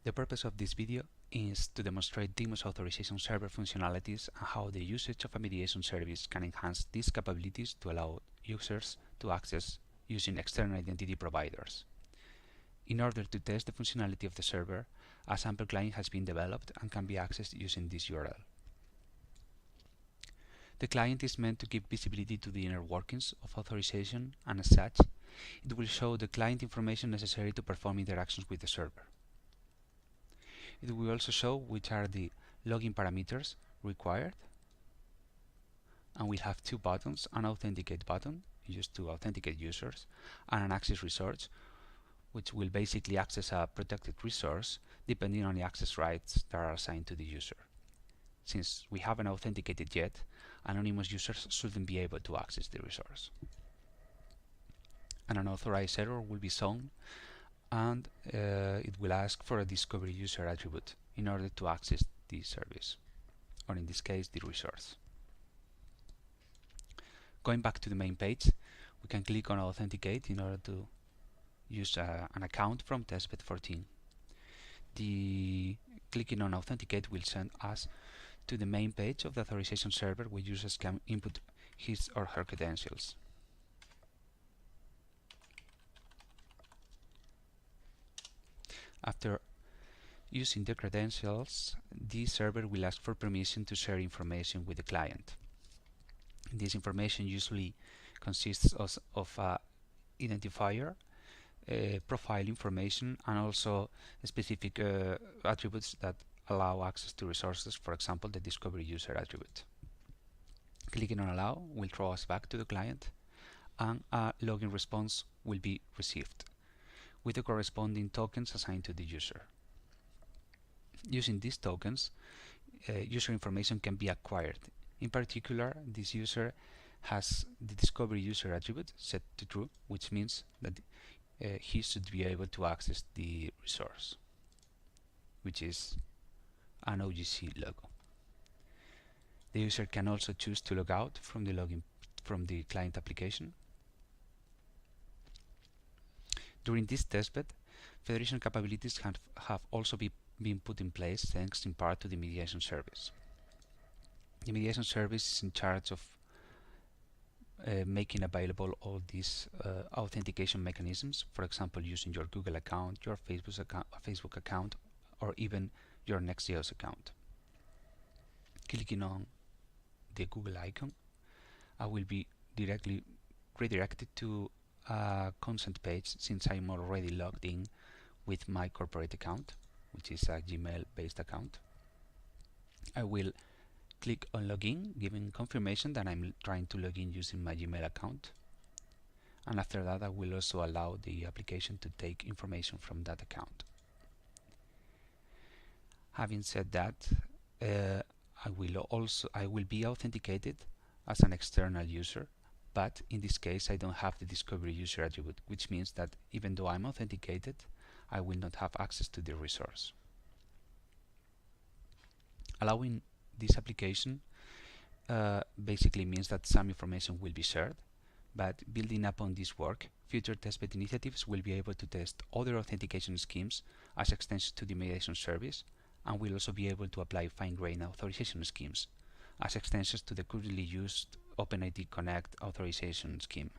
The purpose of this video is to demonstrate Demos authorization server functionalities and how the usage of a mediation service can enhance these capabilities to allow users to access using external identity providers. In order to test the functionality of the server, a sample client has been developed and can be accessed using this URL. The client is meant to give visibility to the inner workings of authorization, and as such, it will show the client information necessary to perform interactions with the server. It will also show which are the login parameters required, and we'll have two buttons: an authenticate button used to authenticate users, and an access resource, which will basically access a protected resource depending on the access rights that are assigned to the user. Since we haven't authenticated yet, anonymous users shouldn't be able to access the resource. An unauthorized error will be shown, and it will ask for a discovery user attribute in order to access the service, or in this case the resource. Going back to the main page, we can click on authenticate in order to use an account from Testbed 14. Clicking on authenticate will send us to the main page of the authorization server where users can input his or her credentials. After using the credentials, the server will ask for permission to share information with the client. This information usually consists of identifier, profile information, and also specific attributes that allow access to resources, for example the discovery user attribute. Clicking on allow will throw us back to the client, and a login response will be received with the corresponding tokens assigned to the user. Using these tokens, user information can be acquired. In particular, this user has the discovery user attribute set to true, which means that he should be able to access the resource, which is an OGC logo. The user can also choose to log out from the client application. During this testbed, federation capabilities have also been put in place thanks in part to the mediation service. The mediation service is in charge of making available all these authentication mechanisms, for example using your Google account, your Facebook account, or even your Next.js account. Clicking on the Google icon, I will be directly redirected to a consent page since I'm already logged in with my corporate account, which is a Gmail based account. I will click on login, giving confirmation that I'm trying to log in using my Gmail account, and after that I will also allow the application to take information from that account. Having said that, I will be authenticated as an external user, but in this case I don't have the discovery user attribute, which means that even though I'm authenticated, I will not have access to the resource. Allowing this application basically means that some information will be shared, but building upon this work, future testbed initiatives will be able to test other authentication schemes as extensions to the mediation service, and will also be able to apply fine-grained authorization schemes as extensions to the currently used OpenID Connect authorization scheme.